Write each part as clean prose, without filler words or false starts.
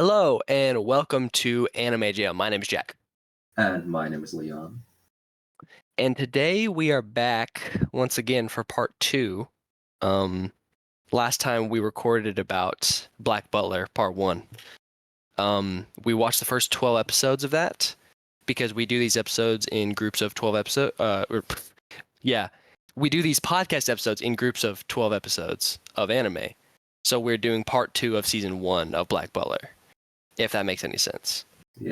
Hello and welcome to Anime Jail. My name is Jack. And my name is Leon. And today we are back once again for part 2. Last time we recorded about Black Butler, part 1. We watched the first 12 episodes of that because we do these episodes in groups of 12 episodes. We do these podcast episodes in groups of 12 episodes of anime. So we're doing part 2 of season 1 of Black Butler, if that makes any sense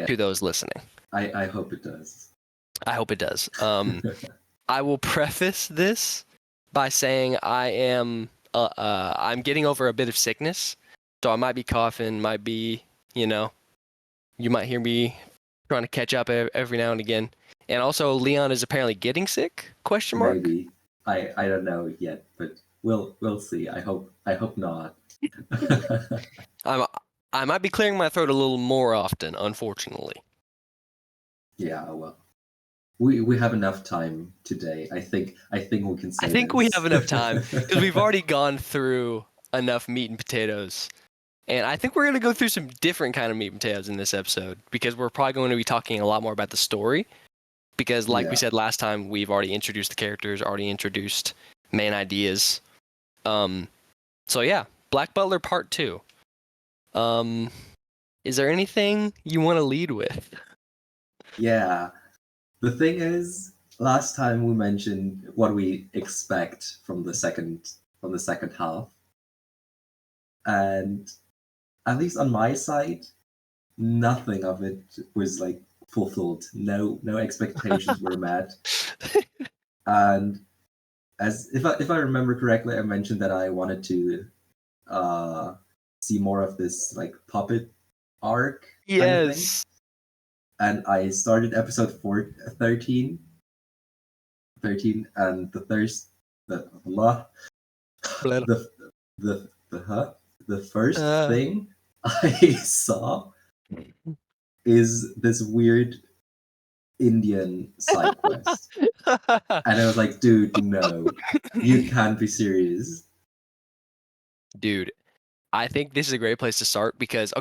to those listening. I hope it does. I hope it does. I will preface this by saying I'm getting over a bit of sickness, so I might be coughing, might be, you might hear me trying to catch up every now and again. And also, Leon is apparently getting sick? ? Maybe. I don't know yet, but we'll see. I hope not. I might be clearing my throat a little more often, unfortunately. Yeah, well, we have enough time today. I think we can say. I think we have enough time because we've already gone through enough meat and potatoes, and I think we're going to go through some different kind of meat and potatoes in this episode because we're probably going to be talking a lot more about the story. Because, like we said last time, we've already introduced the characters, already introduced main ideas. So yeah, Black Butler Part 2. Is there anything you want to lead with? Yeah. The thing is, last time we mentioned what we expect from the second half. And at least on my side, nothing of it was like fulfilled. No expectations were met. And as if I remember correctly, I mentioned that I wanted to see more of this like puppet arc kind of thing. And I started episode 13, and the first thing I saw is this weird Indian side quest. And I was like, dude, no, you can't be serious. Dude, I think this is a great place to start because,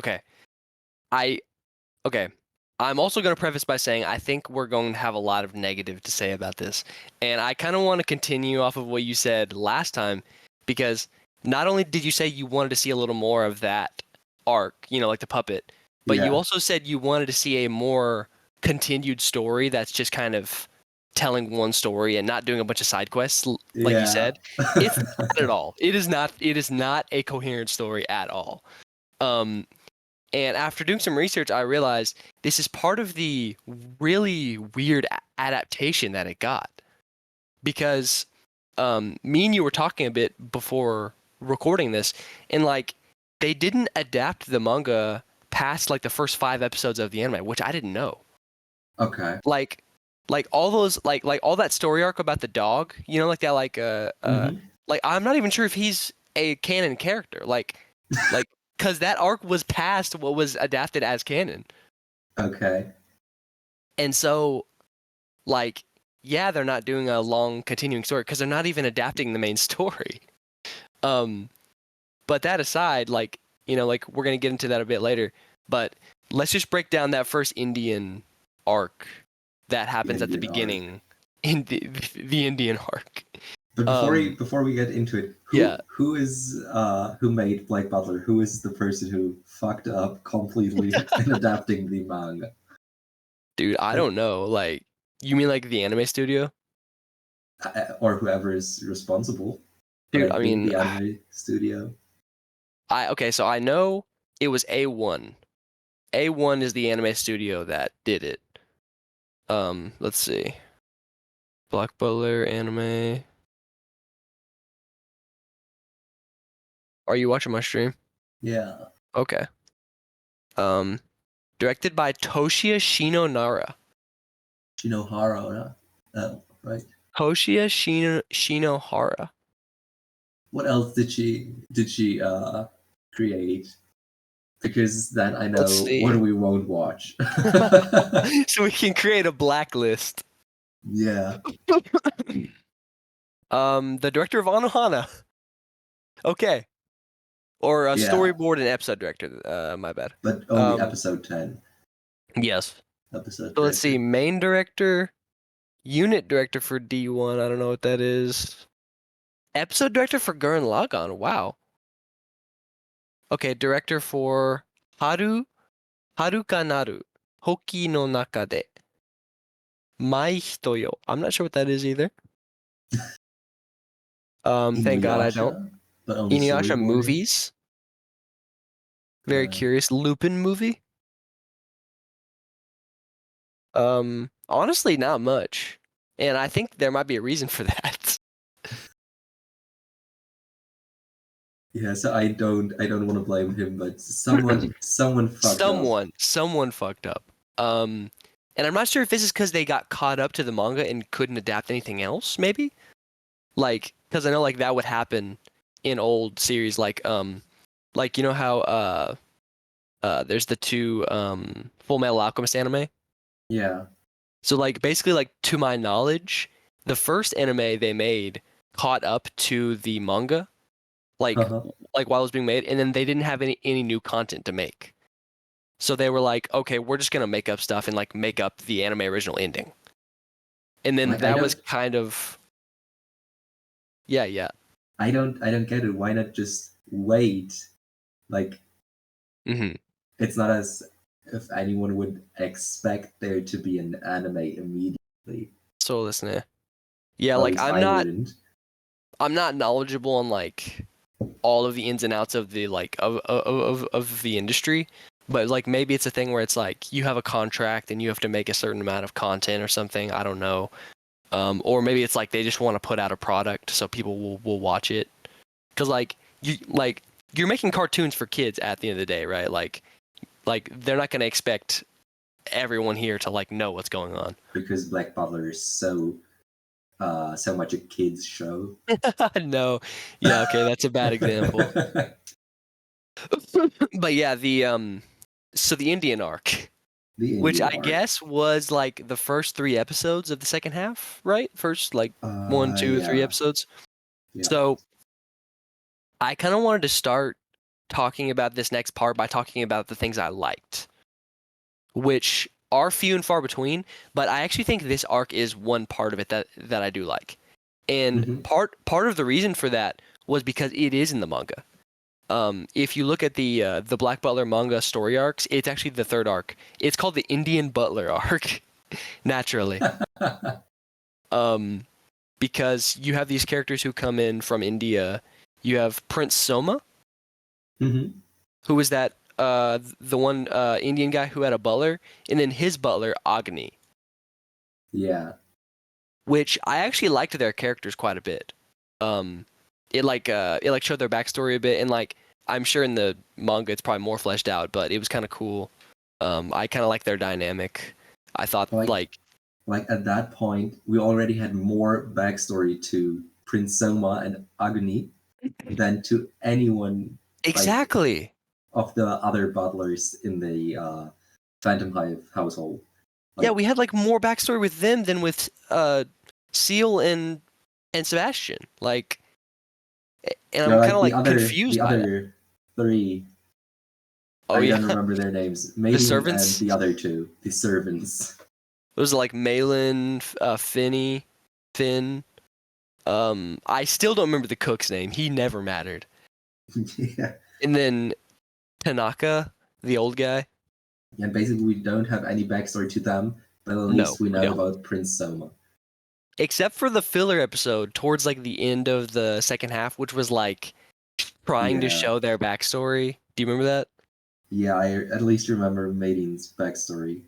I'm also going to preface by saying I think we're going to have a lot of negative to say about this. And I kind of want to continue off of what you said last time because not only did you say you wanted to see a little more of that arc, like the puppet, but you also said you wanted to see a more continued story that's just kind of telling one story and not doing a bunch of side quests like you said. It's not at all. It is not a coherent story at all. And after doing some research, I realized this is part of the really weird adaptation that it got. Because me and you were talking a bit before recording this, and like they didn't adapt the manga past like the first 5 episodes of the anime, which I didn't know. Okay. Like all those like all that story arc about the dog, like that like I'm not even sure if he's a canon character. Like because that arc was past what was adapted as canon. Okay. And so, they're not doing a long continuing story because they're not even adapting the main story. But that aside, we're going to get into that a bit later. But let's just break down that first Indian arc that happens at the beginning in the Indian arc. But before we get into it, who made Black Butler? Who is the person who fucked up completely in adapting the manga? Dude, I don't know. Like, you mean like the anime studio? Or whoever is responsible. Dude, I mean the anime studio. So I know it was A1. A1 is the anime studio that did it. Let's see. Black Butler anime. Are you watching my stream? Yeah. Okay. Directed by Toshiya Shinonara. Shinohara. Oh, right. Toshiya Shinohara. What else did she create? Because then I know what we won't watch. So we can create a blacklist. Yeah. The director of Anohana. Okay. or a Yeah, storyboard and episode director. My bad. but only episode 10. Yes. Episode So let's see, director. main director, unit director for D1. I don't know what that is. Episode director for Gurren Lagann. Wow. Okay, director for Haruka Naru, Hoki no Naka de, Mai Hito yo. I'm not sure what that is either. Thank God I don't. Inuyasha, but only Inuyasha storyboarding. movies. Very Uh, curious. Lupin movie. Honestly, not much. And I think there might be a reason for that. yeah, so I don't want to blame him, but someone fucked up. Someone fucked up. And I'm not sure if this is because they got caught up to the manga and couldn't adapt anything else, maybe? Like, because I know like that would happen in old series, like you know how there's the two Full Metal Alchemist anime. Yeah. So like basically like to my knowledge, the first anime they made caught up to the manga, like Uh-huh. like while it was being made, and then they didn't have any new content to make. So they were like, okay, we're just gonna make up stuff and like make up the anime original ending. And then Like I that was don't kind of yeah. I don't get it. Why not just wait? Like hmm it's not as if anyone would expect there to be an anime immediately. So listen, yeah, At like least I wouldn't. I'm not knowledgeable on like all of the ins and outs of the like of the industry, but like maybe it's a thing where it's like you have a contract and you have to make a certain amount of content or something. I don't know. Or maybe it's like they just want to put out a product so people will watch it. Cause you're making cartoons for kids at the end of the day, right? Like they're not gonna expect everyone here to like know what's going on. Because Black Butler is so much a kids show. No, yeah, okay, that's a bad example. But yeah, so the Indian arc, The which Indian I arc. guess was like the first 3 episodes of the second half, right? First like one, two, three Yeah, episodes. yeah. So I kind of wanted to start talking about this next part by talking about the things I liked, which are few and far between, but I actually think this arc is one part of it that I do like. And hmm part of the reason for that was because it is in the manga. If you look at the Black Butler manga story arcs, it's actually the third arc. It's called the Indian Butler arc, naturally. Um, because you have these characters who come in from India. You have Prince Soma, hmm who was that the one Indian guy who had a butler, and then his butler Agni, Yeah. which I actually liked their characters quite a bit. Um, it showed their backstory a bit, and like I'm sure in the manga it's probably more fleshed out, but it was kind of cool. I kind of like their dynamic. I thought Like like like at that point, we already had more backstory to Prince Soma and Agni than to anyone like exactly. of the other butlers in the Phantom Hive household. Yeah, Like we had like more backstory with them than with Seal and Sebastian. Like, and yeah, I'm kind like of the like other the confused by that. other three. Oh I yeah, don't remember their names. the Maiden and servants. the other two, the servants. It was like Malin, Finny, Finn. I still don't remember the cook's name. He never mattered. Yeah. And then Tanaka, the old guy. And basically, we don't have any backstory to them, but at No, least we we know don't. about Prince Soma. Except for the filler episode towards like the end of the second half, which was like trying to Yeah. show their backstory. Do you remember that? Yeah, I at least remember Maiden's backstory.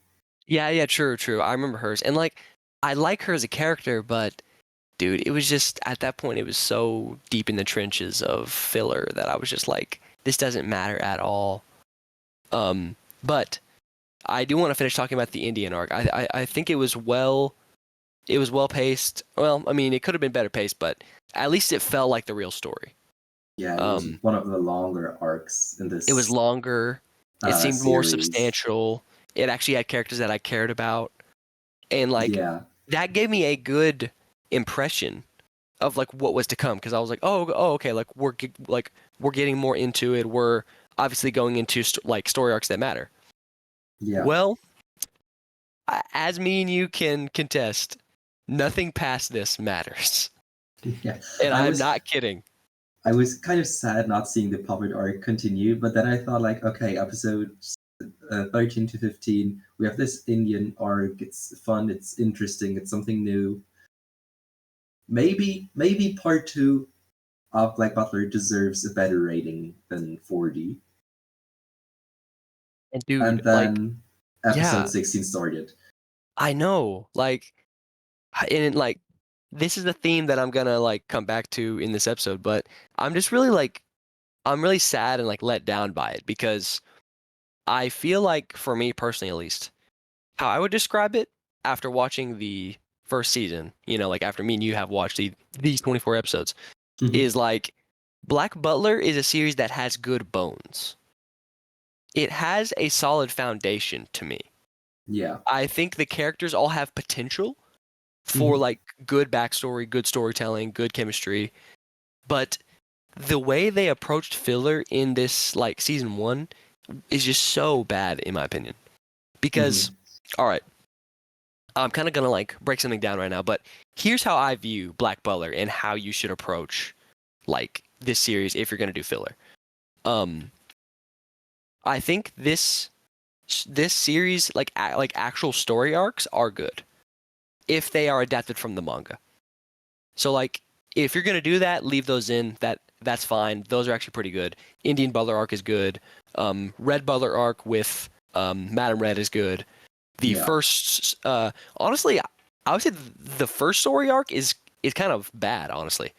Yeah, true. I remember hers. And like I like her as a character, but dude, it was just at that point it was so deep in the trenches of filler that I was just like, this doesn't matter at all. But I do want to finish talking about the Indian arc. I think it was well paced. Well, I mean, it could have been better paced, but at least it felt like the real story. Yeah, it was one of the longer arcs in It was this longer. It seemed more series. substantial. It actually had characters that I cared about, and like Yeah. that gave me a good impression of like what was to come, because I was like, okay, like we're getting more into it. We're obviously going into like story arcs that matter. Yeah. Well, as me and you can contest, nothing past this matters, Yeah. and I I'm was not kidding. I was kind of sad not seeing the puppet arc continue, but then I thought like, okay, episodes 13 to 15, we have this Indian arc. It's fun. It's interesting. It's something new. Maybe part two of Black Butler deserves a better rating than 40. And dude, And like, then episode yeah, 16 started. I know, like, and like, this is a theme that I'm gonna like come back to in this episode, but I'm just really like, I'm really sad and like let down by it, because I feel like, for me personally at least, how I would describe it after watching the first season, like after me and you have watched these 24 episodes, Mhm. is like Black Butler is a series that has good bones. It has a solid foundation to me. Yeah. I think the characters all have potential for Mhm. like good backstory, good storytelling, good chemistry, but the way they approached filler in this like season 1 is just so bad in my opinion. Because Mhm. all right, I'm kind of gonna like break something down right now, but here's how I view Black Butler and how you should approach like this series if you're gonna do filler. Um, I think this series like like actual story arcs are good if they are adapted from the manga. So like if you're gonna do that, leave those in. That's fine. Those are actually pretty good. Indian Butler arc is good. Red Butler arc with Madam Red is good. The Yeah. first, honestly, I would say the first story arc is kind of bad, honestly.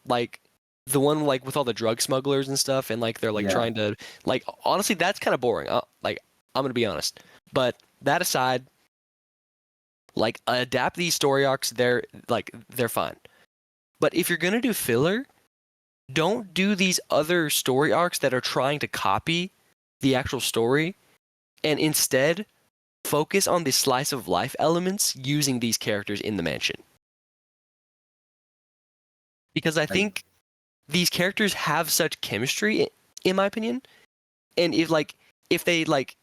Like the one like with all the drug smugglers and stuff, and like they're like Yeah. trying to like honestly, that's kind of boring. Like I'm gonna be honest, but that aside, like adapt these story arcs. They're fine. But if you're gonna do filler, don't do these other story arcs that are trying to copy the actual story, and instead focus on the slice of life elements using these characters in the mansion. Because I I think these characters have such chemistry, in my opinion. And if they like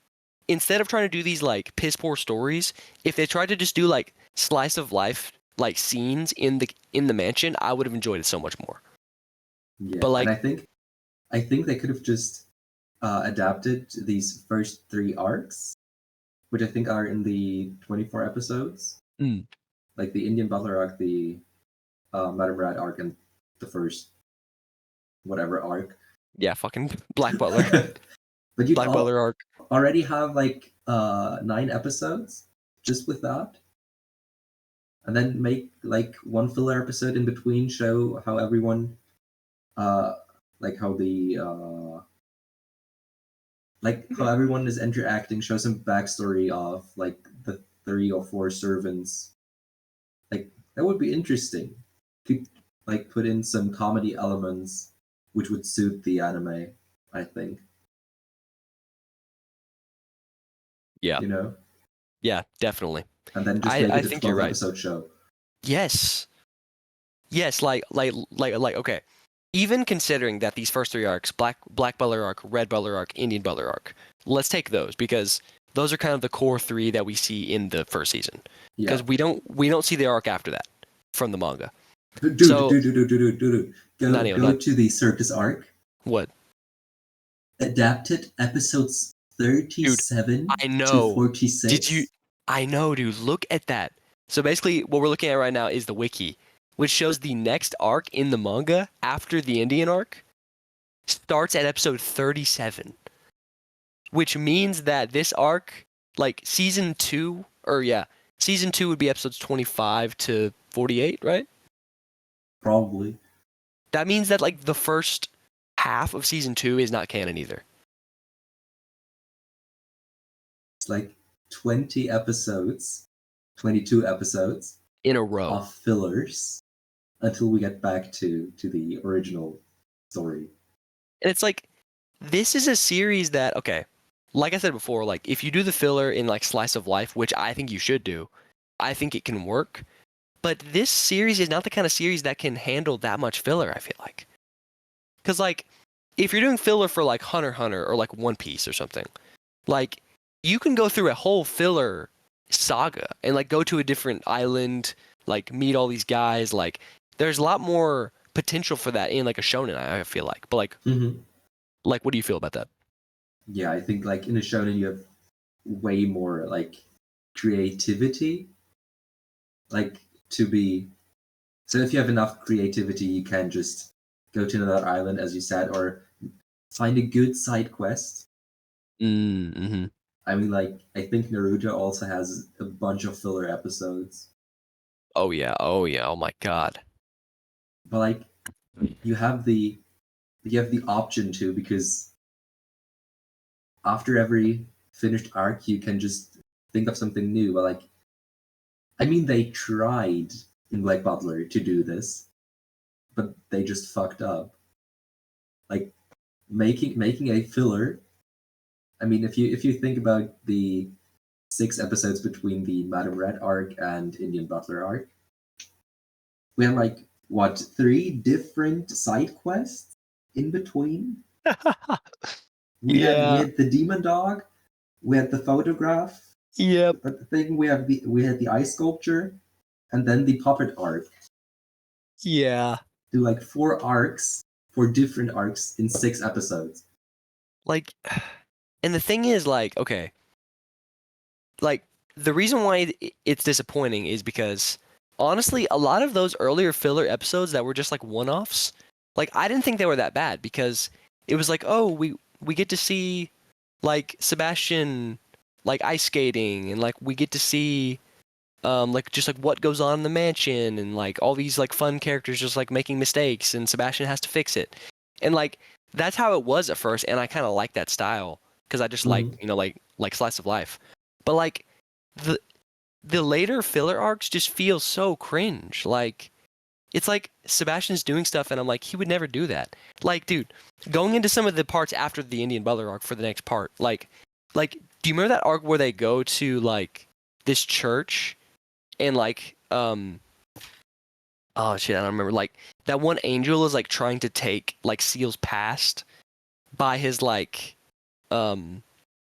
instead of trying to do these like piss poor stories, if they tried to just do like slice of life like scenes in the mansion, I would have enjoyed it so much more. yeah. But And like, I think they could have just adapted these first three arcs, which I think are in the 24 episodes, mm, like the Indian Butler arc, the Madame Rat arc, and the first whatever arc. yeah, fucking Black Butler, But you'd Black Butler arc. already have like 9 episodes just with that, and then make like one filler episode in between, show how everyone, uh, like how everyone is interacting, show some backstory of like the 3 or 4 servants. Like that would be interesting. Could like put in some comedy elements, which would suit the anime. I think Yeah, you know, yeah, definitely. and then just I make I it a think you're 12 right. episode show. Yes, yes, like okay. Even considering that these first 3 arcs, Black Butler arc, Red Butler arc, Indian Butler arc, let's take those because those are kind of the core 3 that we see in the first season. Yeah. Because we don't see the arc after that from the manga. Dude, dude, So dude, dude, dude, dude. Go not even go not to the circus arc. what, Adapted episodes dude. 37 I to know. Did you? 46. I know, dude. Look at that. So basically, what we're looking at right now is the wiki, which shows the next arc in the manga after the Indian arc starts at episode 37, which means that this arc, like season 2, or yeah, season 2 would be episodes 25 to 48, right? Probably. That means that like the first half of season 2 is not canon either. It's like 20 episodes, 22 episodes In a row. of fillers until we get back to the original story. And it's like, this is a series that, okay, like I said before, like if you do the filler in like slice of life, which I think you should do, I think it can work. But this series is not the kind of series that can handle that much filler, I feel like. Because, like, if you're doing filler for, like, Hunter x Hunter or, like, One Piece or something, like, you can go through a whole filler saga and, like, go to a different island, like, meet all these guys. Like, there's a lot more potential for that in, like, a shonen, I feel like. But, Mm-hmm. like, what do you feel about that? Yeah, I think like in a shonen you have way more like creativity, like to be. So if you have enough creativity, you can just go to another island, as you said, or find a good side quest. Mm-hmm. I mean, like I think Naruto also has a bunch of filler episodes, Oh, yeah. Oh, yeah. Oh, my God. but like you have the option to, because after every finished arc, you can just think of something new. But like, I mean, they tried in Black Butler to do this, but they just fucked up. Like making a filler. I mean, if you think about the 6 episodes between the Madame Red arc and Indian Butler arc, we have like what 3 different side quests in between. We Yeah. had the demon dog, we had the photograph Yep. thing, we had the ice sculpture, and then the puppet arc. Yeah. Do like 4 arcs, 4 different arcs in 6 episodes. Like, and the thing is, like, okay, like, the reason why it's disappointing is because, honestly, a lot of those earlier filler episodes that were just, like, one-offs, like, I didn't think they were that bad because it was like, oh, we get to see, like, Sebastian, like, ice skating, and, like, we get to see, like, just, like, what goes on in the mansion, and, like, all these, like, fun characters just, like, making mistakes, and Sebastian has to fix it. And, like, that's how it was at first, and I kind of like that style because I just like, Mhm. like slice of life. But, like, the the later filler arcs just feel so cringe. Like, it's like Sebastian's doing stuff, and I'm like, he would never do that. Like, dude, going into some of the parts after the Indian Butler arc for the next part, like, do you remember that arc where they go to, like, this church and, like, oh shit, I don't remember. Like, that one angel is, like, trying to take, like, Seal's past by his, like, um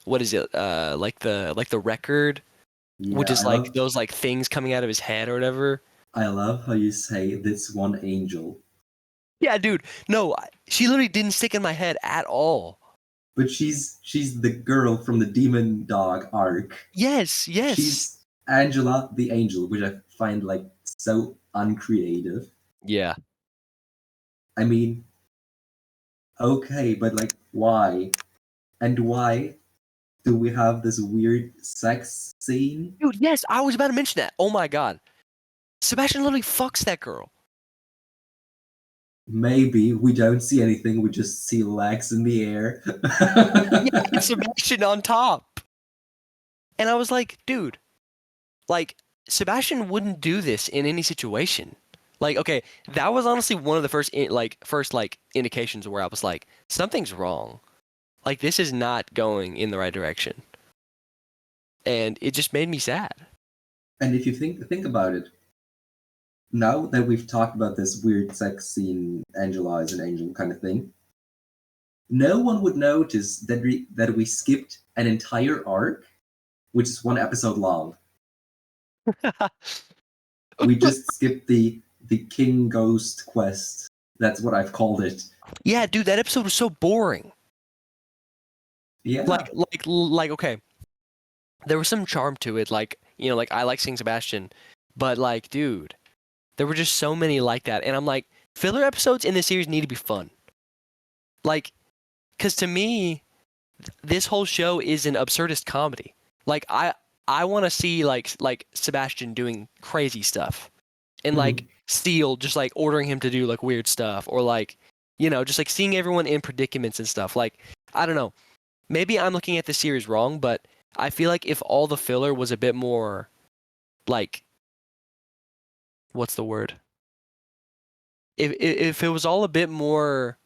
what is it, like the record, which Yeah, is like those, like, things coming out of his head or whatever. I love how you say this one angel, Yeah, dude, no, she literally didn't stick in my head at all. but she's the girl from the Demon Dog arc. Yes, yes. She's Angela the Angel, which I find like so uncreative. Yeah. I mean, okay, but like why? And why do we have this weird sex scene? Dude, yes, I was about to mention that. Oh my god. Sebastian literally fucks that girl. Maybe we don't see anything, we just see legs in the air. Yeah, and Sebastian on top. And I was like, dude, like, Sebastian wouldn't do this in any situation. Like, okay, that was honestly one of the first indications where I was like, something's wrong. Like, this is not going in the right direction. And it just made me sad. And if you think about it, now that we've talked about this weird sex scene, Angela is an angel kind of thing, no one would notice that we skipped an entire arc, which is 1 episode long. We just skipped the King Ghost quest. That's what I've called it. Yeah, dude, that episode was so boring. Yeah. Like, okay, there was some charm to it. Like, like, I like seeing Sebastian, but, like, dude, there were just so many like that. And I'm like, filler episodes in this series need to be fun. Like, because to me, this whole show is an absurdist comedy. Like, I want to see, like Sebastian doing crazy stuff, and, like, Mhm. Steel just, like, ordering him to do, like, weird stuff, or, like, just, like, seeing everyone in predicaments and stuff. Like, I don't know. Maybe I'm looking at the series wrong, but I feel like if all the filler was a bit more, like, what's the word? If it was all a bit more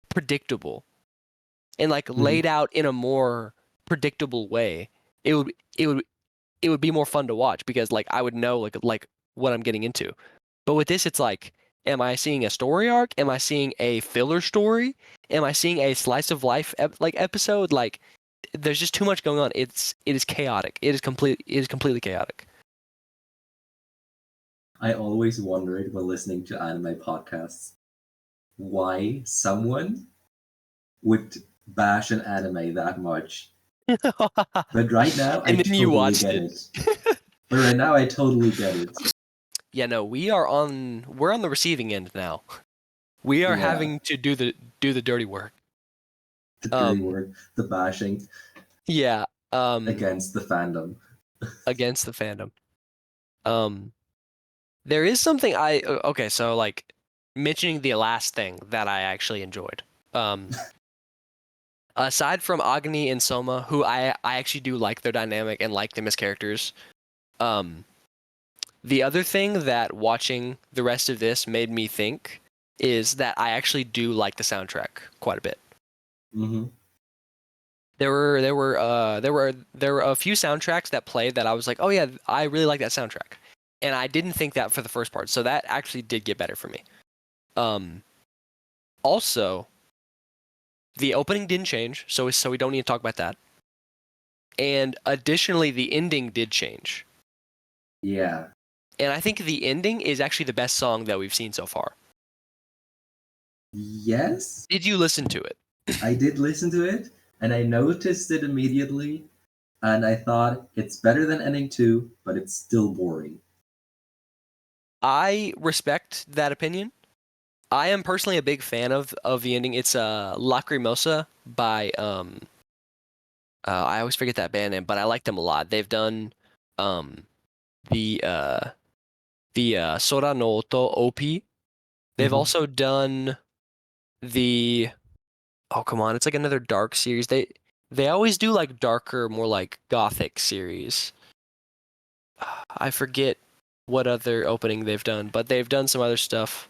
predictable and, like, Mhm. laid out in a more predictable way, it would it would it would be more fun to watch because, like, I would know, like what I'm getting into. But with this, it's like, am I seeing a story arc? Am I seeing a filler story? Am I seeing a slice of life episode? Like, there's just too much going on. It is chaotic. It is completely chaotic. I always wondered while listening to anime podcasts why someone would bash an anime that much. But right now, I And then you totally watched get it. it. But right now, I totally get it. Yeah, no, we're on the receiving end now. We are Yeah. having to do the dirty work. The dirty word, the bashing Yeah. against the fandom. Against the fandom. There is something okay, so like mentioning the last thing that I actually enjoyed. Aside from Agni and Soma, who I actually do like their dynamic and like them as characters. The other thing that watching the rest of this made me think is that I actually do like the soundtrack quite a bit. Mm-hmm. There were a few soundtracks that played that I was like, oh yeah, I really like that soundtrack, and I didn't think that for the first part, so that actually did get better for me. Also, the opening didn't change, so we don't need to talk about that. And additionally, the ending did change. Yeah. And I think the ending is actually the best song that we've seen so far. Yes. Did you listen to it? I did listen to it, and I noticed it immediately, and I thought it's better than ending 2, but it's still boring. I respect that opinion. I am personally a big fan of the ending. It's Lacrimosa by I always forget that band name, but I like them a lot. They've done the Sora no Oto OP. They've also done the oh come on, it's like another dark series. They always do like darker, more like gothic series. I forget what other opening they've done, but they've done some other stuff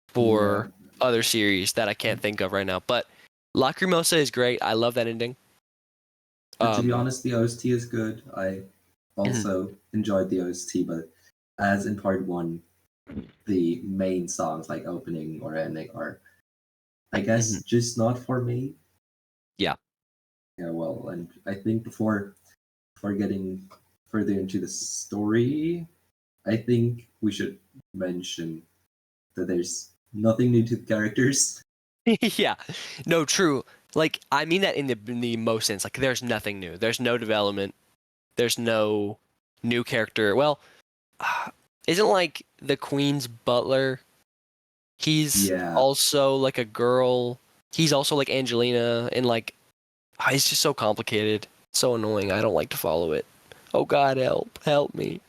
for other series that I can't think of right now. But Lacrimosa is great. I love that ending. But to be honest, the OST is good. I also enjoyed the OST, but as in part 1, the main songs like opening or ending are, I guess, just not for me. Yeah. Yeah, well, and I think before getting further into the story, I think we should mention that there's nothing new to the characters. Yeah. No, true. Like I mean that in the most sense. Like there's nothing new. There's no development. There's no new character. Well, isn't like the Queen's butler? He's also like a girl. He's also like Angelina, and like it's just so complicated, so annoying. I don't like to follow it. Oh God, help me.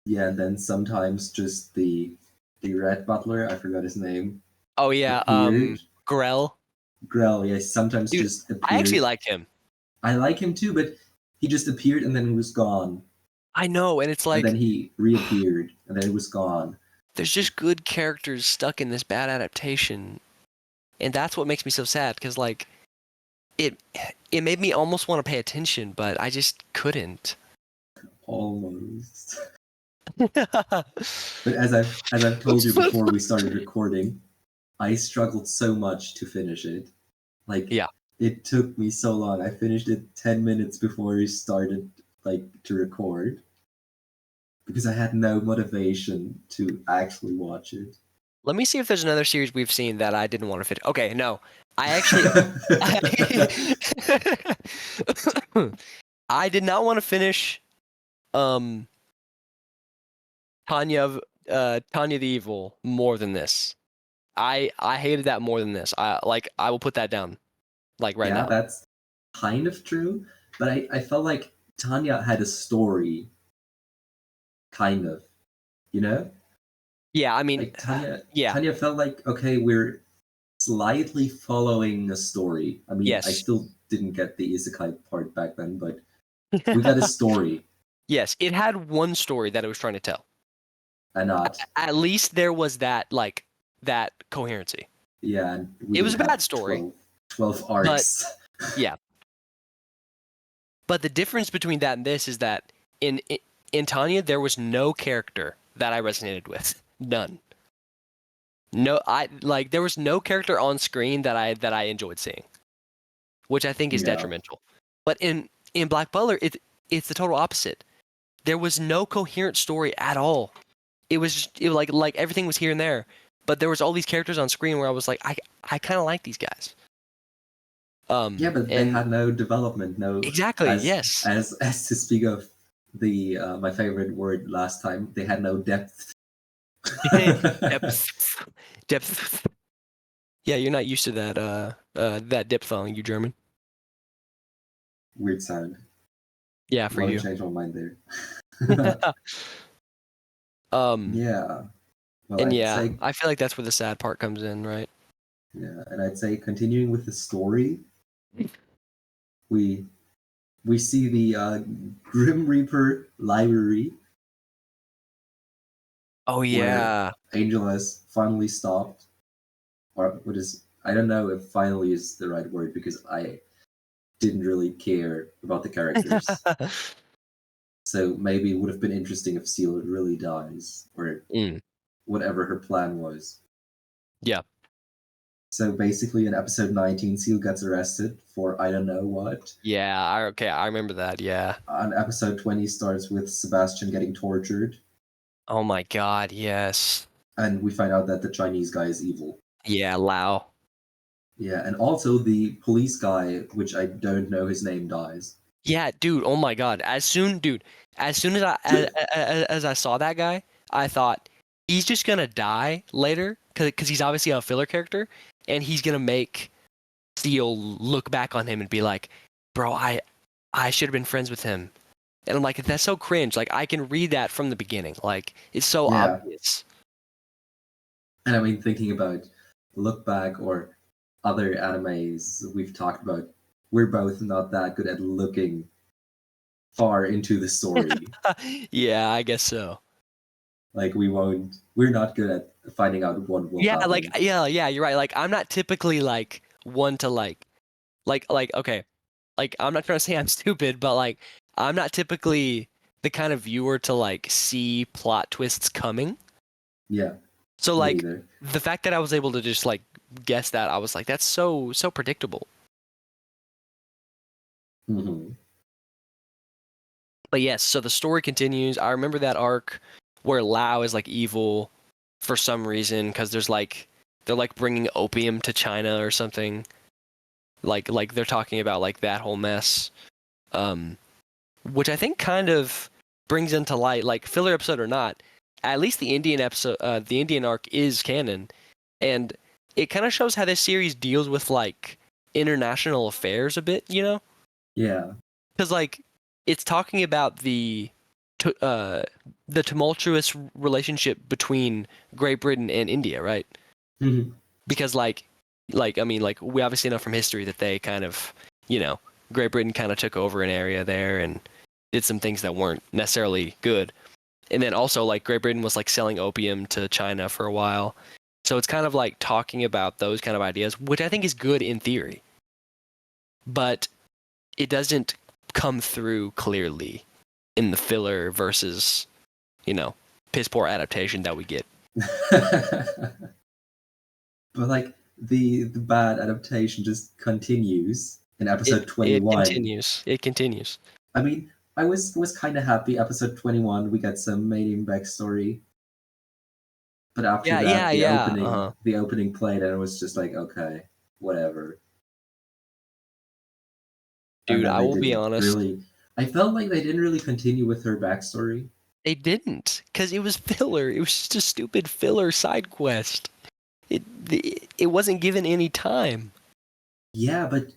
Yeah, and then sometimes just the red butler, I forgot his name. Oh yeah, appeared. Grell. Grell, yeah, sometimes Dude, just appeared. I actually like him. I like him too, but he just appeared and then he was gone. I know, and it's like and then he reappeared and then he was gone. There's just good characters stuck in this bad adaptation, and that's what makes me so sad. Because like, it made me almost want to pay attention, but I just couldn't. Almost. But as I've told you before we started recording, I struggled so much to finish it. Like, yeah, it took me so long. I finished it 10 minutes before we started to record because I had no motivation to actually watch it. Let me see if there's another series we've seen that I didn't want to fit. Okay, no, I actually I did not want to finish Tanya the Evil more than this. I hated that more than this. I will put that down right now. Yeah, that's kind of true, but I felt like Tanya had a story, kind of, you know? Yeah, I mean, like Tanya, yeah. Tanya felt like, okay, we're slightly following a story. I mean, yes. I still didn't get the isekai part back then, but we got a story. Yes, it had one story that it was trying to tell. And not. At least there was that that coherency. Yeah, and it was a bad story. 12 arcs. But, yeah. But the difference between that and this is that in in Tanya, there was no character that I resonated with. None. No, there was no character on screen that I enjoyed seeing, which I think is Yeah. detrimental. But in Black Butler, it's the total opposite. There was no coherent story at all. It was just like everything was here and there, but there was all these characters on screen where I was like, I kind of like these guys. Yeah, but they And had no development, no exactly, yes. as to speak of the my favorite word last time, they had no depth. Depth, depth. Yeah, you're not used to that diphthong, you German. Weird sound. Yeah, for Want you. to change my mind there. um, Yeah. Well, and I'd yeah, say I feel like that's where the sad part comes in, right? yeah, and I'd say continuing with the story, we we see the Grim Reaper library Oh where yeah. Angel has finally stopped, or what is I don't know if finally is the right word because I didn't really care about the characters. So maybe it would have been interesting if Seal really dies, or Mm, whatever her plan was. yeah. So basically, in episode 19, Seal gets arrested for I don't know what. Yeah, okay, I remember that. Yeah. And episode 20 starts with Sebastian getting tortured, Oh my God, yes. and we find out that the Chinese guy is evil. Yeah, Lao. Yeah, and also the police guy, which I don't know his name, dies. Yeah, dude. Oh my God. As soon as as I saw that guy, I thought he's just gonna die later because he's obviously a filler character, and he's gonna make Steel look back on him and be like, "Bro, I should have been friends with him." And I'm like, that's so cringe. Like I can read that from the beginning. Like it's so Yeah, obvious. and I mean, thinking about Look Back or other animes we've talked about, we're both not that good at looking far into the story. Yeah, I guess so. Like we're not good at finding out what will Yeah, like happen. yeah, you're right. Like I'm not typically like one to like okay, like I'm not trying to say I'm stupid, but like I'm not typically the kind of viewer to like see plot twists coming. Yeah, So me like neither. the fact that I was able to just like guess that, I was like, that's so predictable. Hmm. But yes, so the story continues. I remember that arc where Lao is like evil for some reason because they're like bringing opium to China or something. Like they're talking about like that whole mess. Um, which I think kind of brings into light, like filler episode or not, at least the Indian episode, the Indian arc is canon, and it kind of shows how this series deals with like international affairs a bit, you know? Yeah. Because like it's talking about tu- uh, the tumultuous relationship between Great Britain and India, right? Mhm. Because like I mean, like we obviously know from history that they kind of, you know, Great Britain kind of took over an area there and did some things that weren't necessarily good. And then also like Great Britain was like selling opium to China for a while. So it's kind of like talking about those kind of ideas, which I think is good in theory. But it doesn't come through clearly in the filler versus, you know, piss poor adaptation that we get. But like the bad adaptation just continues in It episode it 21. continues. It continues. I mean, I was kind of happy episode 21 we got some mating backstory, but after Yeah, that yeah, yeah. Uh-huh. the opening played and it was just like okay, whatever. And Dude, then I they will be didn't honest. really I felt like they didn't really continue with her backstory. They didn't, because it was filler. It was just a stupid filler side quest. It wasn't given any time, Yeah, but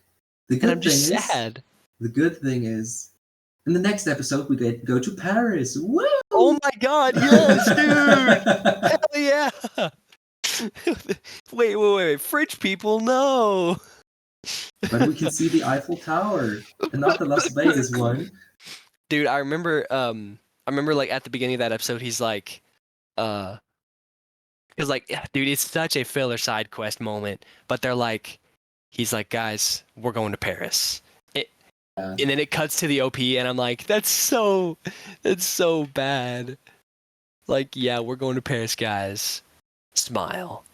the and I'm good just thing is sad. the good thing is in the next episode we get go to Paris. Oh Woo! my God, yes, dude! Hell yeah! Wait. French people, no! But we can see the Eiffel Tower and not the Las Vegas one. Dude, I remember like at the beginning of that episode, he's like, uh, because like, yeah, dude, it's such a filler side quest moment, but they're like, he's like, guys, we're going to Paris. And then it cuts to the OP, and I'm like, that's so bad. Like, yeah, we're going to Paris, guys. Smile.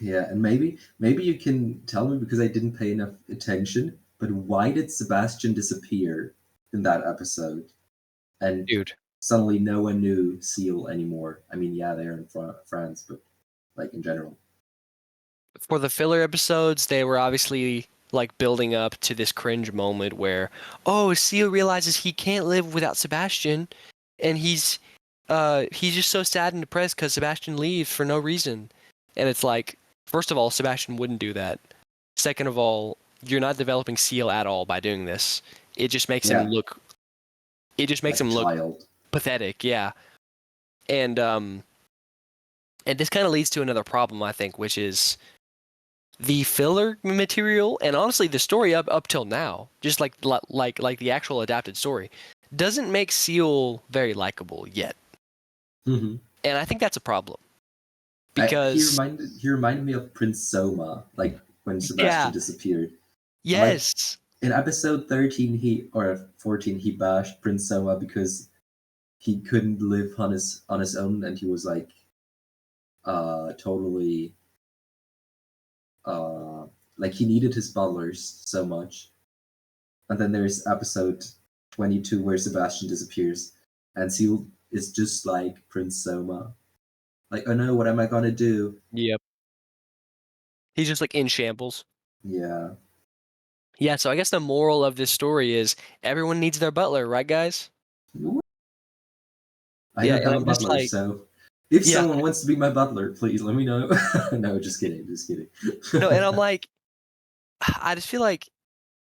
Yeah, and maybe you can tell me because I didn't pay enough attention, but why did Sebastian disappear in that episode? And Dude. suddenly no one knew Seal anymore. I mean, yeah, they're in France, but like in general. For the filler episodes, they were obviously like building up to this cringe moment where, oh, Seal realizes he can't live without Sebastian, and he's just so sad and depressed because Sebastian leaves for no reason. And it's like, first of all, Sebastian wouldn't do that. Second of all, you're not developing Seal at all by doing this. It just makes him look. It just makes like him look pathetic. Yeah, and this kind of leads to another problem, I think, which is the filler material, and honestly the story up till now, just like the actual adapted story, doesn't make Seal very likable yet. Mm-hmm. And I think that's a problem, because he reminded me of Prince Soma, like when Sebastian disappeared. Yes. Like, in episode 13 or 14 he bashed Prince Soma because he couldn't live on his own, and he was like totally like he needed his butlers so much. And then there's episode 22 where Sebastian disappears, and Seal is just like Prince Soma. Like, oh no, what am I gonna do? Yep. He's just like in shambles. Yeah. Yeah, so I guess the moral of this story is everyone needs their butler, right, guys? I don't have a butler, so if someone wants to be my butler, please let me know. No, just kidding. No, and I'm like, I just feel like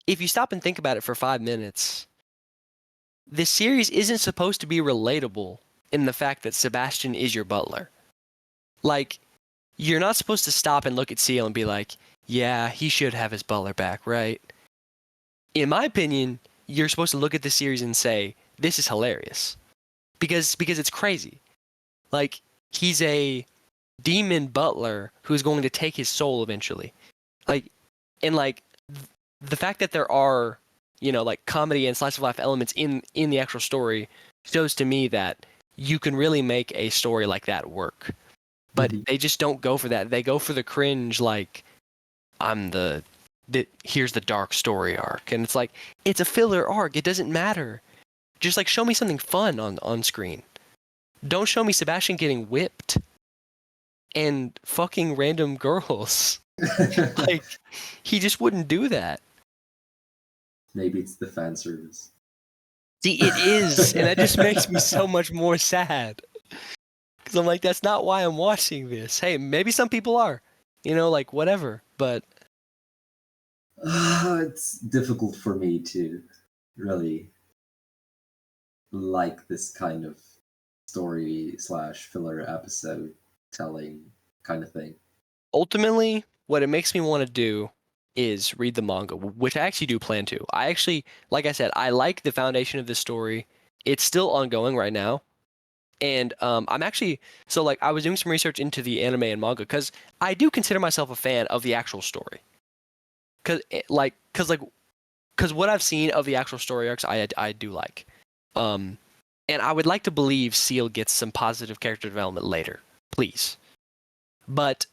if you stop and think about it for 5 minutes, this series isn't supposed to be relatable in the fact that Sebastian is your butler. Like, you're not supposed to stop and look at Seal and be like, yeah, he should have his butler back, right? In my opinion, you're supposed to look at the series and say, this is hilarious. Because it's crazy. Like, he's a demon butler who's going to take his soul eventually. Like, and like, the fact that there are, like comedy and slice of life elements in the actual story shows to me that you can really make a story like that work. But they just don't go for that. They go for the cringe, like, here's the dark story arc. And it's like, it's a filler arc. It doesn't matter. Just like, show me something fun on screen. Don't show me Sebastian getting whipped and fucking random girls. Like, he just wouldn't do that. Maybe it's the fan service. See, it is, and that just makes me so much more sad. Because I'm like, that's not why I'm watching this. Hey, maybe some people are, like, whatever, but... It's difficult for me to really like this kind of story / filler episode telling kind of thing. Ultimately, what it makes me want to do is read the manga, which I actually do plan to. I actually, like I said, I like the foundation of this story. It's still ongoing right now. And I'm actually, so like I was doing some research into the anime and manga because I do consider myself a fan of the actual story. Because what I've seen of the actual story arcs, I do like. And I would like to believe Seal gets some positive character development later, please. But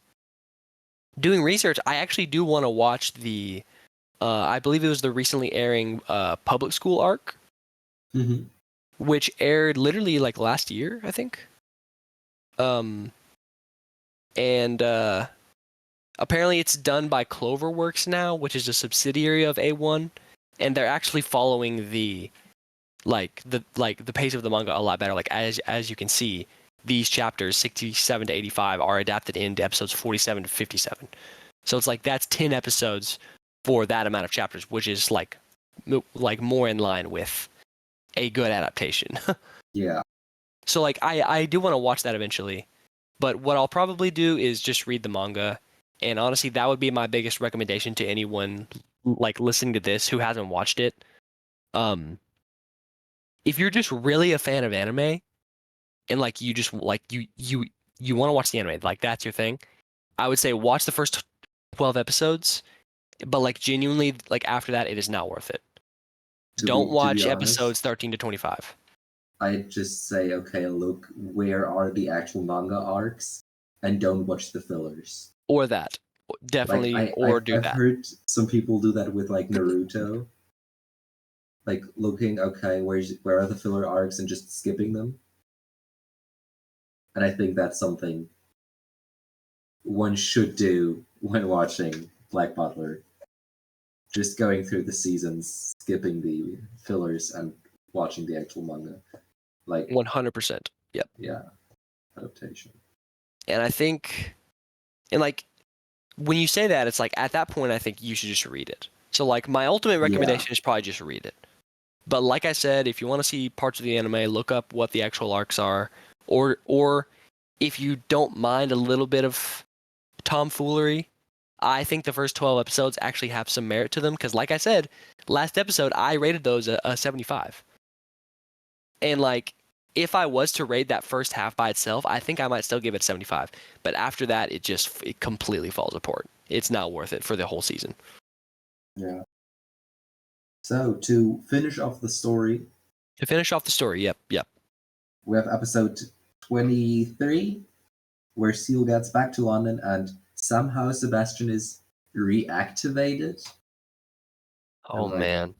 doing research, I actually do want to watch the, I believe it was the recently airing public school arc, which aired literally like last year, I think. And apparently it's done by Cloverworks now, which is a subsidiary of A1, and they're actually following the pace of the manga a lot better. Like as you can see, these chapters 67 to 85 are adapted into episodes 47 to 57. So it's like that's 10 episodes for that amount of chapters, which is like more in line with a good adaptation. Yeah. So like I do want to watch that eventually, but what I'll probably do is just read the manga, and honestly that would be my biggest recommendation to anyone like listening to this who hasn't watched it. If you're just really a fan of anime and like you just like you want to watch the anime, like that's your thing, I would say watch the first 12 episodes But like genuinely, like after that, it is not worth it. Don't To be watch honest, episodes 13 to 25. I just say, okay, look, where are the actual manga arcs, and don't watch the fillers. Or that. Like Definitely, I, or I've do I've that. heard some people do that with like Naruto, like looking, okay, where are the filler arcs and just skipping them. And I think that's something one should do when watching Black Butler. Just going through the seasons, skipping the fillers, and watching the actual manga. Like, 100%. Yep. yeah, adaptation. And I think, and like, when you say that, it's like at that point, I think you should just read it. So like, my ultimate Yeah, recommendation is probably just read it. But like I said, if you want to see parts of the anime, look up what the actual arcs are, or if you don't mind a little bit of tomfoolery, I think the first 12 episodes actually have some merit to them. Because like I said, last episode I rated those a 75, and like if I was to rate that first half by itself, I think I might still give it 75. But after that, it completely falls apart. It's not worth it for the whole season. yeah. So to finish off the story, To finish off the story, yep. we have episode 23, where Seal gets back to London and somehow Sebastian is reactivated. Oh And like, man,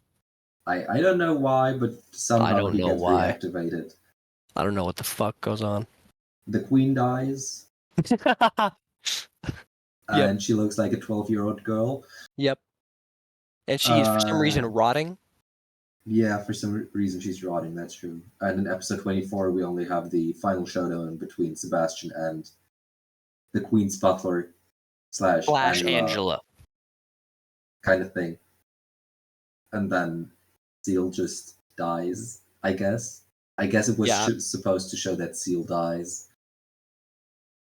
I don't know why, but I somehow don't he know gets why. reactivated. I don't know what the fuck goes on. The queen dies, Yep, and she looks like a 12-year-old girl. yep. And she is for some reason Uh, rotting. yeah, for some reason she's rotting, that's true. And in episode 24, we only have the final showdown between Sebastian and the queen's butler slash Flash Angela Angela. kind of thing. And then Seal just dies, I guess. I guess it was Yeah, supposed to show that Seal dies.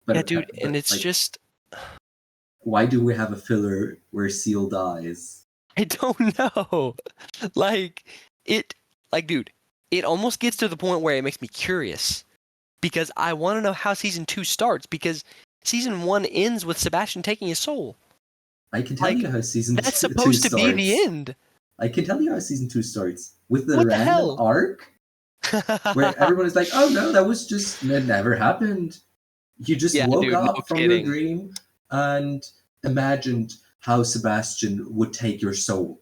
yeah, But, dude. And but it's like, just why do we have a filler where Seal dies? I don't know. Like it, like dude, it almost gets to the point where it makes me curious because I want to know how season 2 starts because season 1 ends with Sebastian taking his soul. I can tell Like you how season that's two supposed to be the starts. end. I can tell you how season 2 starts with the What the random hell? arc where everyone is like, "Oh no, that never happened. You just Yeah, woke dude, no up from your kidding. dream and imagined how Sebastian would take your soul."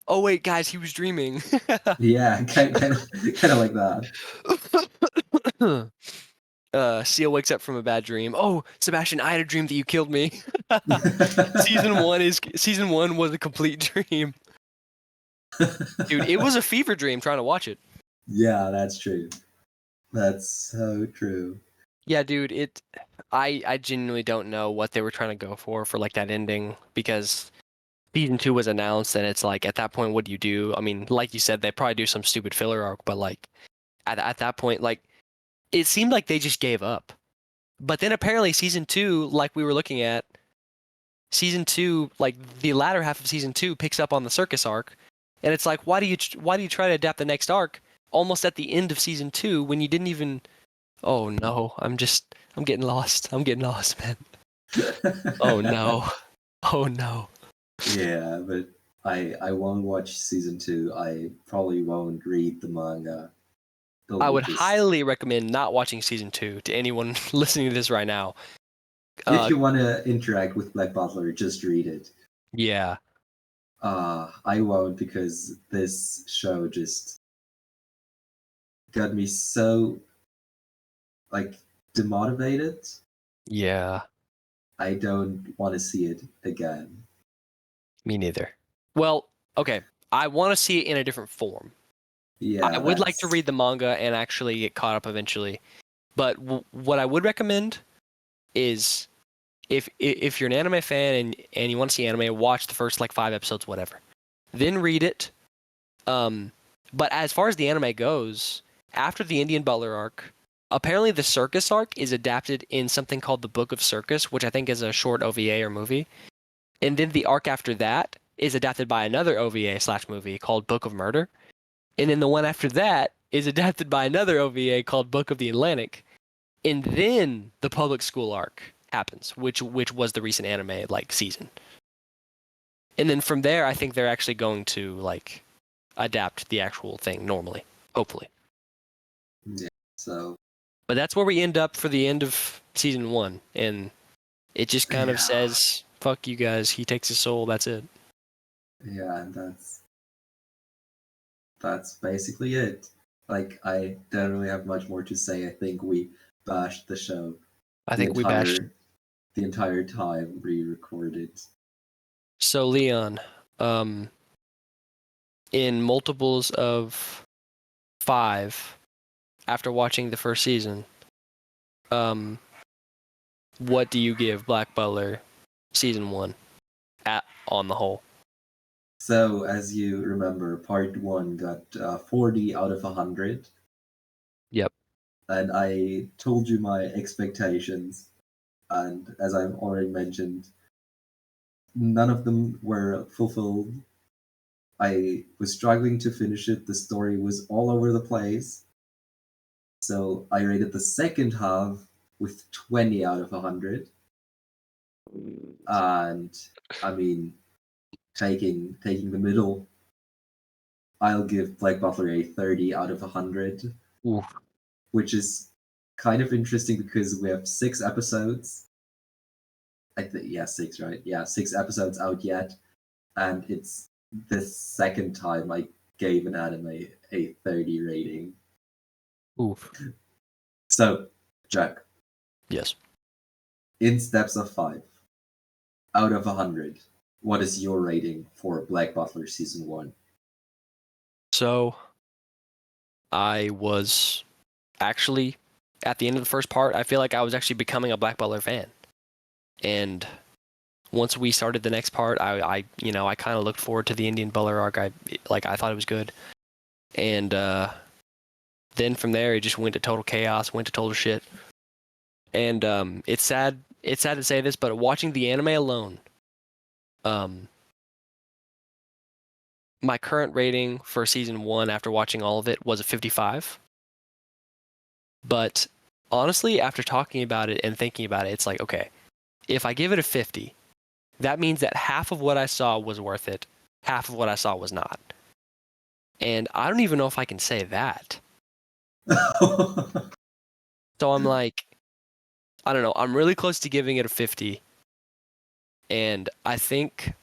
Oh wait, guys, he was dreaming. Yeah, kind of like that. Seal wakes up from a bad dream. Oh, Sebastian, I had a dream that you killed me. Season 1 was a complete dream. Dude, it was a fever dream trying to watch it. Yeah, that's true. That's so true. Yeah, dude, I genuinely don't know what they were trying to go for like that ending because season 2 was announced and it's like at that point what do you do? I mean, like you said, they probably do some stupid filler arc, but like at that point, like it seemed like they just gave up. But then apparently season 2, like we were looking at, season 2, like the latter half of season 2 picks up on the circus arc, and it's like why do you try to adapt the next arc almost at the end of season 2 when you didn't even? Oh no, I'm getting lost. I'm getting lost, man. Oh no. Oh no. Yeah, but I won't watch season 2. I probably won't read the manga. I They'll would just highly recommend not watching season 2 to anyone listening to this right now. if you want to interact with Black Butler, just read it. Yeah. I won't because this show just got me so like demotivated. Yeah. I don't want to see it again. Me neither. Well, okay. I want to see it in a different form. I Yeah, would like to that's read the manga and actually get caught up eventually. But what I would recommend is if you're an anime fan and you want to see anime, watch the first like 5 episodes, whatever. Then read it. But as far as the anime goes, after the Indian Butler arc, apparently the circus arc is adapted in something called the Book of Circus, which I think is a short OVA or movie. And then the arc after that is adapted by another OVA slash movie called Book of Murder. And then the one after that is adapted by another OVA called Book of the Atlantic. And then the public school arc happens, which was the recent anime like season. And then from there, I think they're actually going to like adapt the actual thing normally, hopefully. Yeah. So But that's where we end up for the end of season 1, and it just kind of yeah, says, "Fuck you guys." He takes his soul. That's it. yeah, and that's basically it. Like, I don't really have much more to say. I think we bashed the show I the think we bashed. entire time we recorded. So Leon, um, in multiples of 5, after watching the first season, um, what do you give Black Butler season 1 on the whole? So, as you remember, part one got 40 out of 100, Yep. and I told you my expectations. And as I've already mentioned, none of them were fulfilled. I was struggling to finish it. The story was all over the place. So I rated the second half with 20 out of 100. And I mean, taking the middle, I'll give Black Butler a 30 out of 100, Ooh. which is kind of interesting because we have 6 episodes. I think, yeah, 6, right? Yeah, 6 episodes out yet. And it's the second time I gave an anime a 30 rating. Oof. So, Jack, Yes. in steps of 5, out of 100, what is your rating for Black Butler season 1? So I was actually at the end of the first part. I feel like I was actually becoming a Black Butler fan, and once we started the next part, I kind of looked forward to the Indian Butler arc. I thought it was good, and then from there it just went to total chaos, went to total shit. And it's sad. It's sad to say this, but watching the anime alone, um, my current rating for season 1 after watching all of it was a 55. But honestly, after talking about it and thinking about it, it's like, okay, if I give it a 50, that means that half of what I saw was worth it, half of what I saw was not. And I don't even know if I can say that. So I'm like, I don't know. I'm really close to giving it a 50. And I think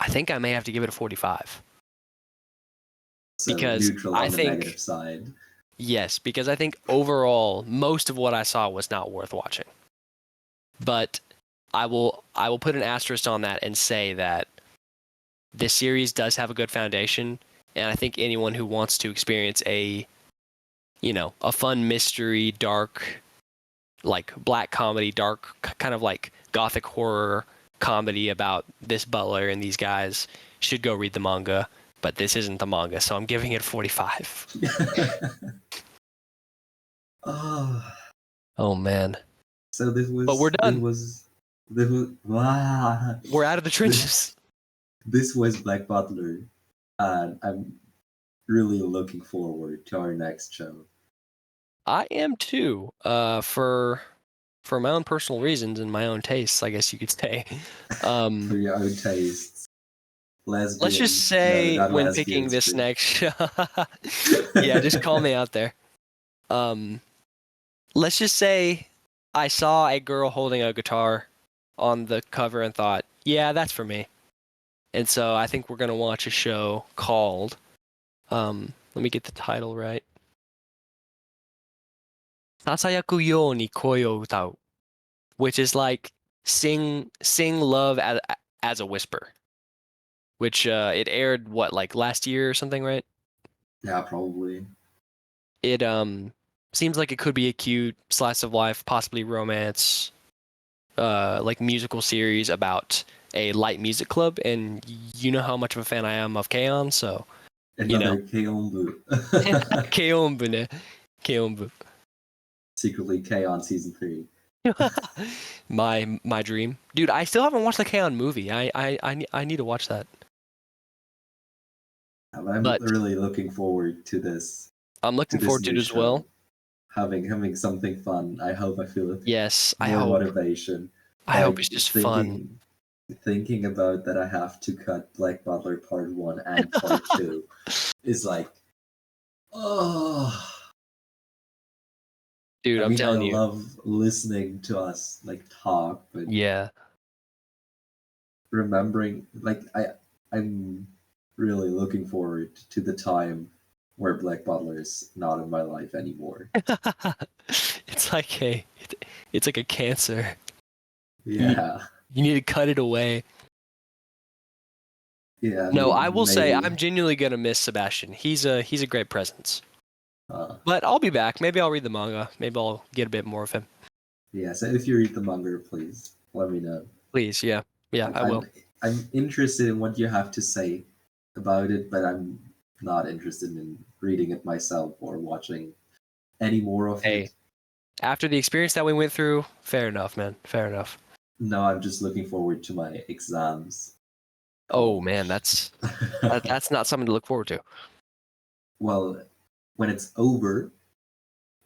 I may have to give it a 45. So Because neutral I on the negative think, side. yes, because I think overall, most of what I saw was not worth watching. But I will put an asterisk on that and say that this series does have a good foundation, and I think anyone who wants to experience a fun mystery, dark, like black comedy, dark kind of like gothic horror comedy about this butler and these guys should go read the manga. But this isn't the manga, so I'm giving it 45. Oh, Oh man. so But we're done. Wow. We're out of the trenches. This was Black Butler, and I'm really looking forward to our next show. I am too. For my own personal reasons and my own tastes, I guess you could say. For your own tastes. Let's Lesbians. just No, say not when picking lesbians. this But... next show, yeah, just call me out there. Let's just say I saw a girl holding a guitar on the cover and thought, yeah, that's for me. And so I think we're gonna watch a show called, let me get the title right. Sasayaku yo ni koi o utau, which is like sing love as a whisper. Which it aired like last year or something, right? Yeah, probably. It seems like it could be a cute slice of life, possibly romance, like musical series about a light music club, and you know how much of a fan I am of K-On, so Another Keonbu. Keonbu ne. Keonbu. Secretly K on season 3. My dream. Dude, I still haven't watched the K-On movie. I need to watch that. I'm But really looking forward to this. I'm looking forward to new it as show. well. Having something fun. I hope I feel Yes, I more hope. motivation. I hope it's just fun. thinking about that I have to cut Black Butler Part 1 and Part 2 is like, oh. Dude, I I'm mean, I telling you. love listening to us like talk, but Yeah. remembering, like, I'm really looking forward to the time where Black Butler is not in my life anymore. It's like it's like a cancer. Yeah, You need to cut it away. yeah, No, I will say maybe. I'm genuinely gonna miss Sebastian. He's a great presence. Uh, But I'll be back. Maybe I'll read the manga. Maybe I'll get a bit more of him. yeah, so if you read the manga, please let me know. Please, yeah. Yeah, I'm, I will. I'm, I'm interested in what you have to say about it, but I'm not interested in reading it myself or watching any more of Hey, it. after the experience that we went through, fair enough, man. Fair enough. No, I'm just looking forward to my exams. Oh Oh. man, that's not something to look forward to. Well, when it's over,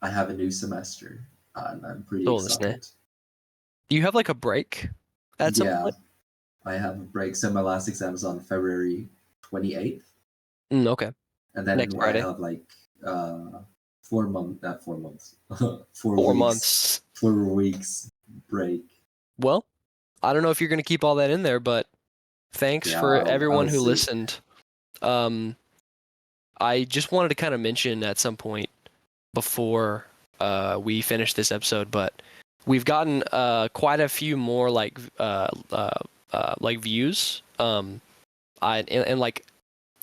I have a new semester, and I'm prettyそうですね. excited. Do you have like a break at some Yeah, point? I have a break. So my last exam is on February 28th, Okay. and Next then I Friday. have like 4 months, not 4 months, 4 4 weeks, months. 4 weeks break. Well, I don't know if you're gonna keep all that in there, but thanks Yeah, for everyone I'll who see. listened. Um, I just wanted to kind of mention at some point before we finish this episode, but we've gotten quite a few more like views. And like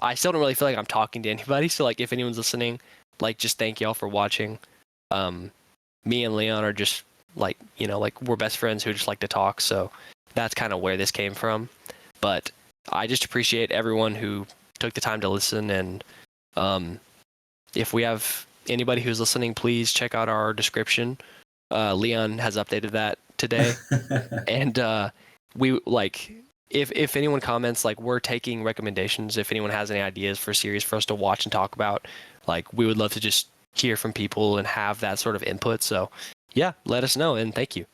I still don't really feel like I'm talking to anybody. So like if anyone's listening, like just thank y'all for watching. Me and Leon are just like like we're best friends who just like to talk. So that's kind of where this came from. But I just appreciate everyone who took the time to listen. And if we have anybody who's listening, please check out our description. Leon has updated that today. And we like if anyone comments, like we're taking recommendations. If anyone has any ideas for series for us to watch and talk about, like we would love to just hear from people and have that sort of input. So yeah, let us know, and thank you.